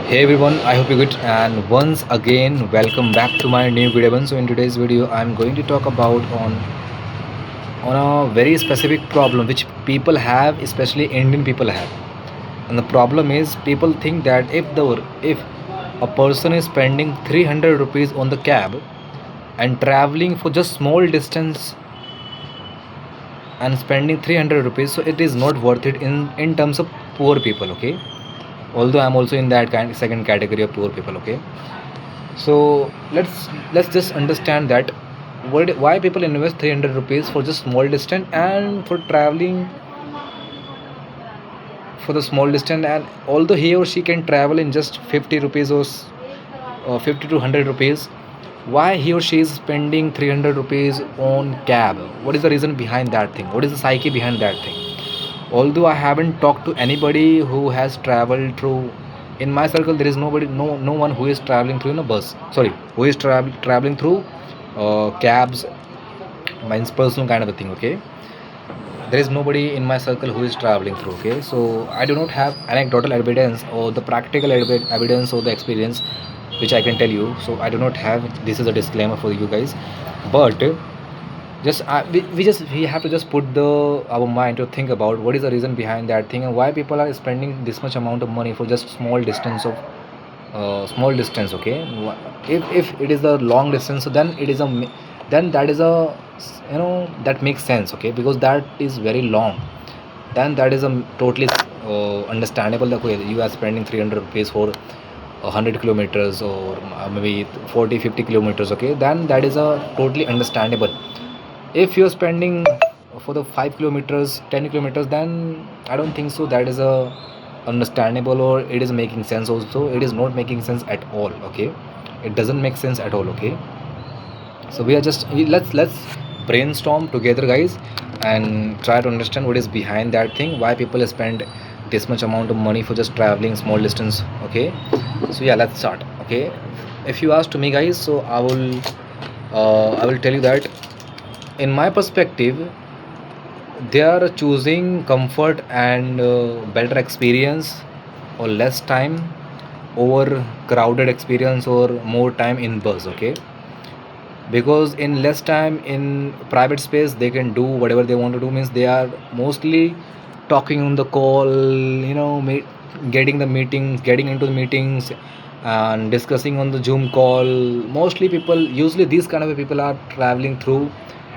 Hey everyone, I hope you're good, and once again welcome back to my new video. So in today's video I'm going to talk about on a very specific problem which people have, especially Indian people have. And the problem is people think that if a person is spending 300 rupees on the cab and traveling for just small distance and spending 300 rupees, so it is not worth it in terms of poor people, okay? Although I'm also in that second category of poor people, okay? So let's just understand that why people invest 300 rupees for just small distance and for traveling for the small distance, and although he or she can travel in just 50 rupees or 50 to 100 rupees, why he or she is spending 300 rupees on cab? What is the reason behind that thing? What is the psyche behind that thing? Although I haven't talked to anybody who has traveled through, in my circle there is nobody, no one who is traveling through in a bus, sorry, who is traveling through cabs, means personal kind of a thing, okay? There is nobody in my circle who is traveling through, okay? So I do not have anecdotal evidence or the practical evidence or the experience which I can tell you, so I do not have. This is a disclaimer for you guys. But just we have to just put the our mind to think about what is the reason behind that thing and why people are spending this much amount of money for just small distance, okay? If it is a long distance, so then it is then that is a, that makes sense, okay? Because that is very long, then that is a totally understandable that okay, you are spending 300 rupees for 100 kilometers or maybe 40-50 kilometers, okay? Then that is a totally understandable. If you're spending for the 5 kilometers, 10 kilometers, then I don't think so that is a understandable or it is making sense. Also, it is not making sense at all, okay? It doesn't make sense at all, okay? So we are just let's brainstorm together, guys, and try to understand what is behind that thing, why people spend this much amount of money for just traveling small distance, okay? So yeah, let's start, okay? If you ask to me, guys, so I will tell you that in my perspective they are choosing comfort and better experience or less time over crowded experience or more time in bus, okay? Because in less time in private space they can do whatever they want to do, means they are mostly talking on the call, getting the meetings, getting into the meetings and discussing on the Zoom call. Mostly people, usually these kind of people are traveling through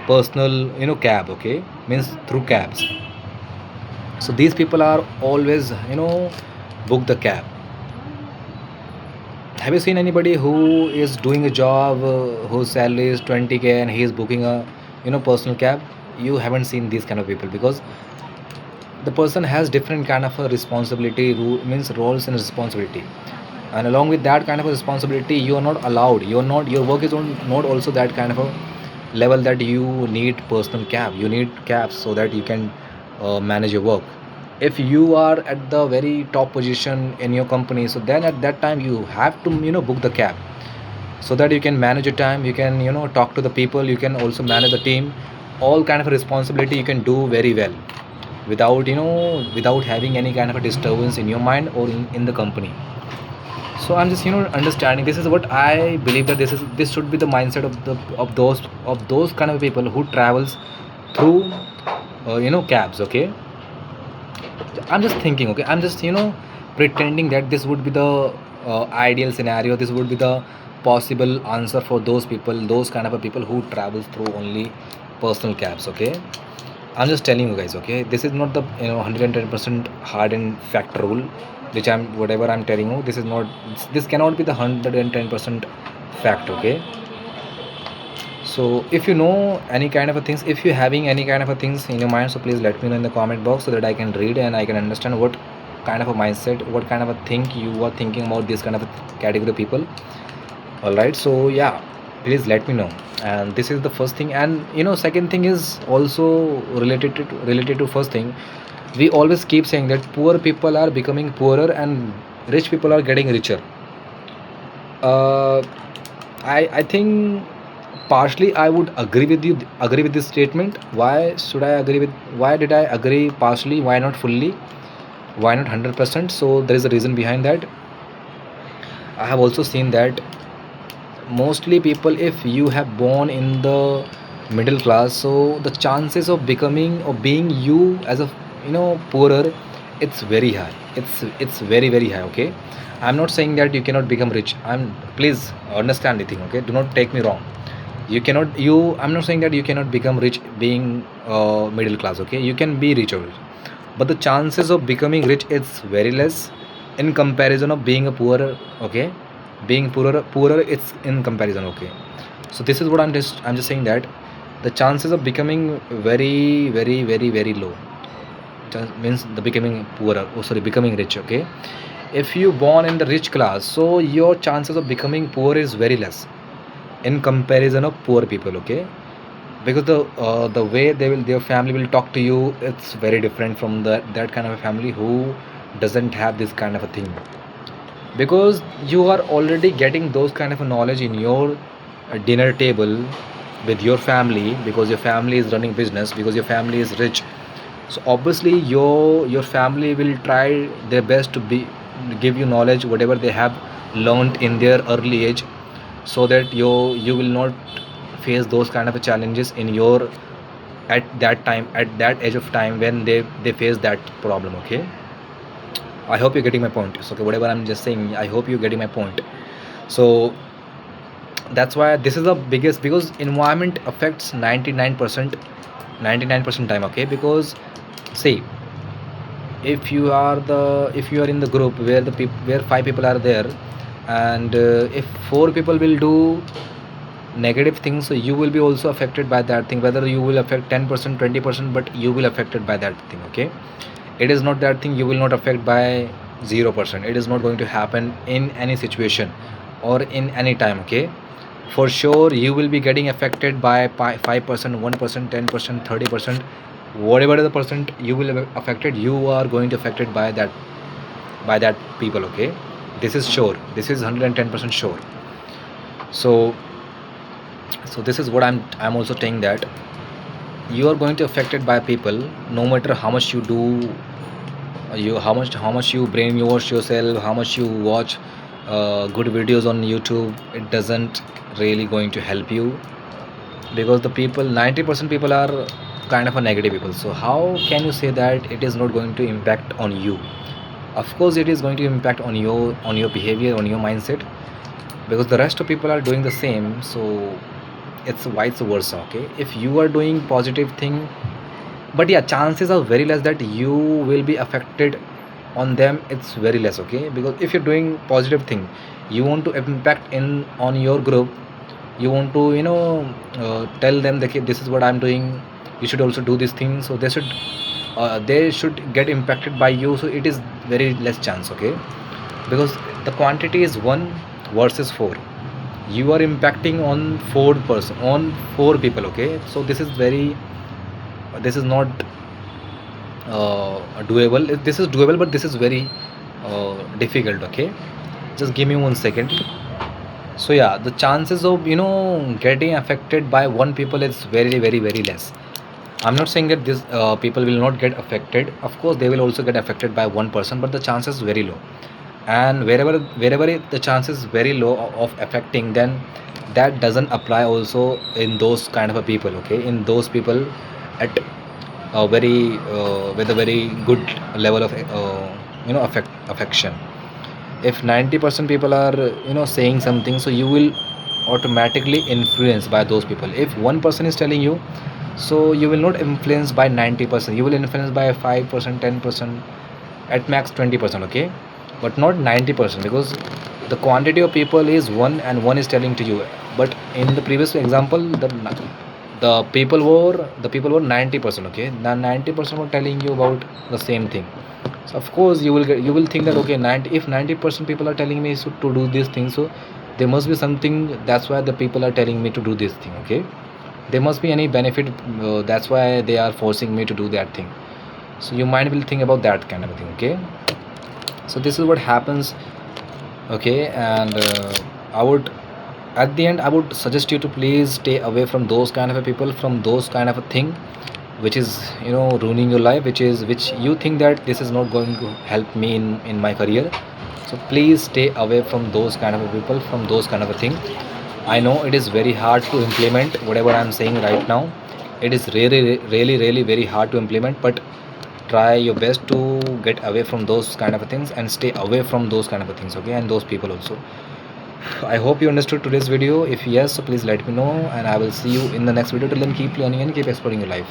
personal, cab, okay? Means through cabs. So these people are always, book the cab. Have you seen anybody who is doing a job whose salary is 20K and he is booking a, personal cab? You haven't seen these kind of people, because the person has different kind of a responsibility, means roles and responsibility, and along with that kind of a responsibility you are not allowed, you're not, your work is not also that kind of a level that you need personal cab. You need cabs so that you can manage your work. If you are at the very top position in your company, so then at that time you have to, book the cab, so that you can manage your time, you can, talk to the people, you can also manage the team. All kind of a responsibility you can do very well without, without having any kind of a disturbance in your mind or in the company. So I'm just, understanding, this is what I believe, that this should be the mindset of those kind of people who travels through cabs, okay? I'm just thinking, okay, I'm just, pretending that this would be the ideal scenario, this would be the possible answer for those people, those kind of a people who travels through only personal cabs, okay? I'm just telling you guys, okay, this is not the, 110% hard and fact rule, which I'm, whatever I'm telling you, this is not, this cannot be the 110% fact, okay? So if you know any kind of a things, if you're having any kind of a things in your mind, so please let me know in the comment box so that I can read and I can understand what kind of a mindset, what kind of a thing you are thinking about this kind of a category of people. All right, so yeah, please let me know. And this is the first thing, and second thing is also related to first thing. We always keep saying that poor people are becoming poorer and rich people are getting richer. uh, I think partially I would agree with this statement. Why should I agree with, why did I agree partially, why not fully, why not 100%? So there is a reason behind that. I have also seen that mostly people, if you have born in the middle class, so the chances of becoming or being you as a poorer, it's very high. It's very very high. Okay, I'm not saying that you cannot become rich. Please understand the thing. Okay, do not take me wrong. I'm not saying that you cannot become rich being middle class. Okay, you can be rich or rich, but the chances of becoming rich it's very less in comparison of being a poorer. Okay, being poorer it's in comparison. Okay, so this is what I'm just saying that the chances of becoming very very very very low. Means the becoming poorer, oh sorry, becoming rich. Okay, if you born in the rich class, so your chances of becoming poor is very less in comparison of poor people. Okay, because the way their family will talk to you, it's very different from that kind of a family who doesn't have this kind of a thing, because you are already getting those kind of a knowledge in your dinner table with your family, because your family is running business, because your family is rich. So obviously your family will try their best to be give you knowledge whatever they have learned in their early age, so that you will not face those kind of challenges in your at that time, at that age of time when they face that problem. Okay, I hope you're getting my point. So okay, whatever I'm just saying, I hope you're getting my point. So that's why this is the biggest, because environment affects 99% time. Okay, because see, if you are in the group where where five people are there, and if four people will do negative things, so you will be also affected by that thing, whether you will affect 10% 20%, but you will affected by that thing. Okay, it is not that thing you will not affect by 0%. It is not going to happen in any situation or in any time. Okay, for sure you will be getting affected by 5%, 1%, 10%, 30%, whatever the percent you will be affected, you are going to affected by that people. Okay, this is sure, this is 110% sure. So this is what I'm also saying, that you are going to affected by people no matter how much you do, how much you brainwash yourself, how much you watch good videos on YouTube. It doesn't really going to help you, because the people 90% people are kind of a negative people. So how can you say that it is not going to impact on you? Of course it is going to impact on your behavior, on your mindset, because the rest of people are doing the same. So it's vice versa. Okay, if you are doing positive thing, but yeah, chances are very less that you will be affected on them, it's very less. Okay, because if you're doing positive thing, you want to impact in on your group, you want to tell them that, okay, this is what I'm doing, you should also do this thing, so they should get impacted by you. So it is very less chance. Okay, because the quantity is 1 versus 4, you are impacting on 4 person, on 4 people. Okay, so this is not doable. This is doable, but this is very difficult. Okay, just give me 1 second. So yeah, the chances of getting affected by 1 people is very very very less. I'm not saying that this people will not get affected. Of course they will also get affected by 1 person, but the chances is very low. And the chances is very low of affecting, then that doesn't apply also in those kind of a people. Okay, in those people at a very with a very good level of affection. If 90% people are saying something, so you will automatically influenced by those people. If 1 person is telling you, so you will not influence by 90%, you will influence by 5%, 10%, at max 20%. Okay, but not 90%, because the quantity of people is 1 and 1 is telling to you. But in the previous example, the people were 90%. Okay, now 90% were telling you about the same thing. So of course you will think that, okay, if 90% people are telling me to do this thing, so there must be something, that's why the people are telling me to do this thing. Okay, there must be any benefit, that's why they are forcing me to do that thing. So your mind will think about that kind of a thing. Okay, so this is what happens. Okay, and I would at the end I would suggest you to please stay away from those kind of a people, from those kind of a thing which is ruining your life, which you think that this is not going to help me in my career. So please stay away from those kind of people, from those kind of a thing. I know it is very hard to implement whatever I'm saying right now. It is really very hard to implement, but try your best to get away from those kind of things and stay away from those kind of things, okay, and those people also. I hope you understood today's video. If yes, so please let me know, and I will see you in the next video. Till then, keep learning and keep exploring your life.